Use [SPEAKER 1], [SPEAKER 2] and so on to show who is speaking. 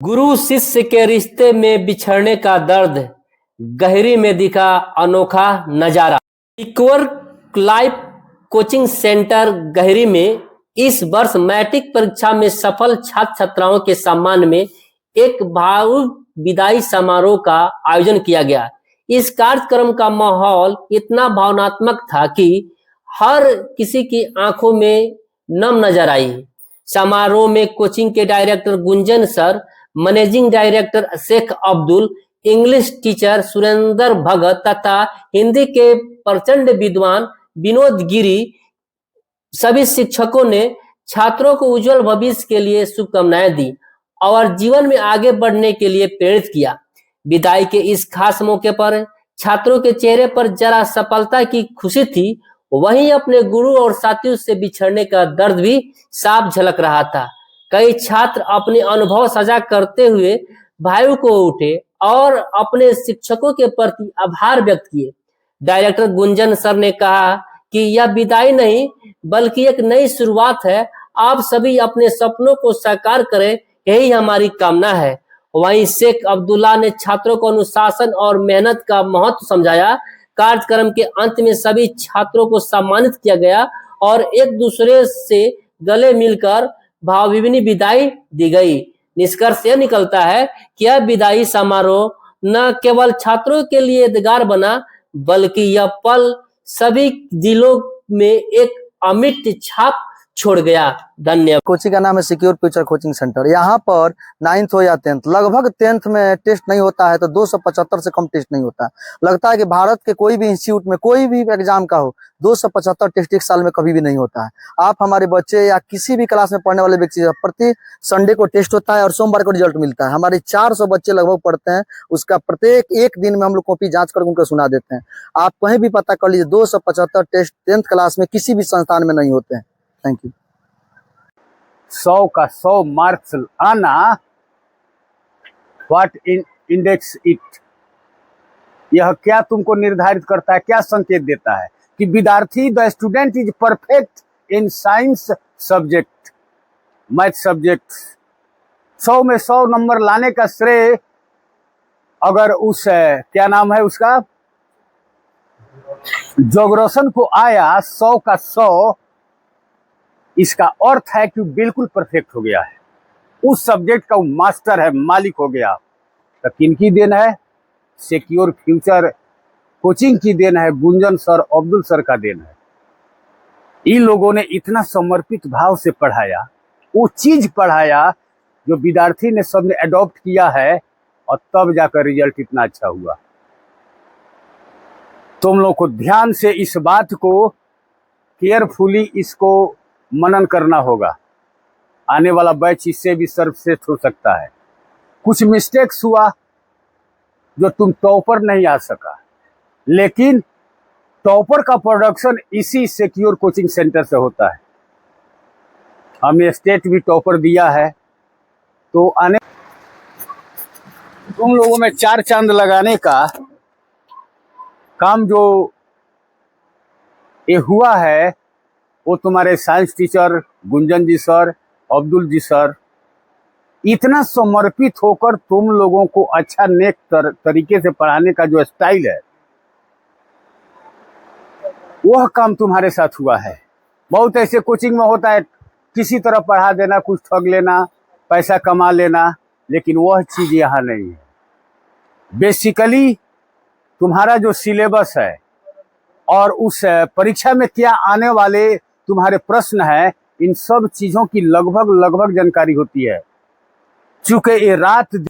[SPEAKER 1] गुरु शिष्य के रिश्ते में बिछड़ने का दर्द, गहरी में दिखा अनोखा नजारा। इक्वर लाइफ कोचिंग सेंटर गहरी में इस वर्ष मैट्रिक परीक्षा में सफल छात्र छात्राओं के सम्मान में एक भावुक विदाई समारोह का आयोजन किया गया। इस कार्यक्रम का माहौल इतना भावनात्मक था कि हर किसी की आंखों में नम नजर आई। समारोह में कोचिंग के director Gunjan sir, managing director Sheikh Abdul, English teacher Surendra Bhagat तथा हिंदी के प्रचंड विद्वान विनोद गिरी, सभी शिक्षकों ने छात्रों को उज्जवल भविष्य के लिए शुभकामनाएं दी और जीवन में आगे बढ़ने के लिए प्रेरित किया। विदाई के इस खास मौके पर छात्रों के चेहरे पर जरा सफलता की खुशी थी, वहीं अपने गुरु और साथियों से बिछड़ने का दर्द भी साफ झलक रहा था। कई छात्र अपने अनुभव साझा करते हुए भावुक हो उठे और अपने शिक्षकों के प्रति आभार व्यक्त किए। डायरेक्टर गुंजन सर ने कहा कि यह विदाई नहीं बल्कि एक नई शुरुआत है। आप सभी अपने सपनों को साकार करें, यही हमारी कामना है। वहीं शेख अब्दुल्ला ने छात्रों को अनुशासन और मेहनत का महत्व समझाया। कार्यक्रम के अंत में सभी छात्रों को सम्मानित किया गया और एक दूसरे से गले मिलकर भावभीनी विदाई दी गई। निष्कर्ष यह निकलता है कि यह विदाई समारोह न केवल छात्रों के लिए यादगार बना, बल्कि यह पल सभी दिलों में एक अमिट छाप छोड़ गया। धन्यवाद।
[SPEAKER 2] कोचिंग का नाम है सिक्योर फ्यूचर कोचिंग सेंटर। यहाँ पर 9th हो या 10th, लगभग 10th में टेस्ट नहीं होता है तो 275 से कम टेस्ट नहीं होता। लगता है कि भारत के कोई भी इंस्टीट्यूट में कोई भी एग्जाम का हो 275 टेस्ट एक साल में कभी भी नहीं होता है। आप हमारे बच्चे या किसी भी क्लास में पढ़ने वाले व्यक्ति, प्रति संडे को टेस्ट होता है और सोमवार को रिजल्ट मिलता है। हमारे 400 बच्चे लगभग पढ़ते हैं, उसका प्रत्येक एक दिन में हम लोग कॉपी जांच कर उनको सुना देते हैं। आप कहीं भी पता कर लीजिए, 275 टेस्ट 10th क्लास में किसी भी संस्थान में नहीं होते हैं। Thank you.
[SPEAKER 3] 100 का 100 मार्क्स आना, व्हाट इंडेक्स इट, यह क्या तुमको निर्धारित करता है, क्या संकेत देता है कि विद्यार्थी, the student is perfect in science subject, math subject. 100 में 100 नंबर लाने का श्रेय अगर उस क्या नाम है उसका, जोग्रोसन को आया 100 का 100, इसका अर्थ है कि बिल्कुल परफेक्ट हो गया है, उस सब्जेक्ट का वो मास्टर है, मालिक हो गया। तो किनकी देन है? सिक्योर फ्यूचर कोचिंग की देन है, गुंजन सर, अब्दुल सर का देन है। इन लोगों ने इतना समर्पित भाव से पढ़ाया, वो चीज पढ़ाया जो विद्यार्थी ने सबने अडॉप्ट किया है और तब जाकर रिजल्ट इतना अच्छा हुआ। तुम लोग को ध्यान से इस बात को केयरफुली इसको मनन करना होगा। आने वाला बैच इससे भी सर्वश्रेष्ठ हो सकता है। कुछ मिस्टेक्स हुआ जो तुम टॉपर नहीं आ सका, लेकिन टॉपर का प्रोडक्शन इसी सिक्योर कोचिंग सेंटर से होता है। हमने स्टेट भी टॉपर दिया है, तो आने तुम लोगों में 4 चांद लगाने का काम जो ये हुआ है, वो तुम्हारे साइंस टीचर गुंजन जी सर, अब्दुल जी सर, इतना समर्पित होकर तुम लोगों को अच्छा नेक तरीके से पढ़ाने का जो स्टाइल है, वह काम तुम्हारे साथ हुआ है। बहुत ऐसे कोचिंग में होता है, किसी तरह पढ़ा देना, कुछ ठग लेना, पैसा कमा लेना, लेकिन वह चीज यहाँ नहीं है। बेसिकली तुम्हारा जो सिलेबस है और उस परीक्षा में क्या आने वाले तुम्हारे प्रश्न है, इन सब चीजों की लगभग जानकारी होती है। चूंकि ये रात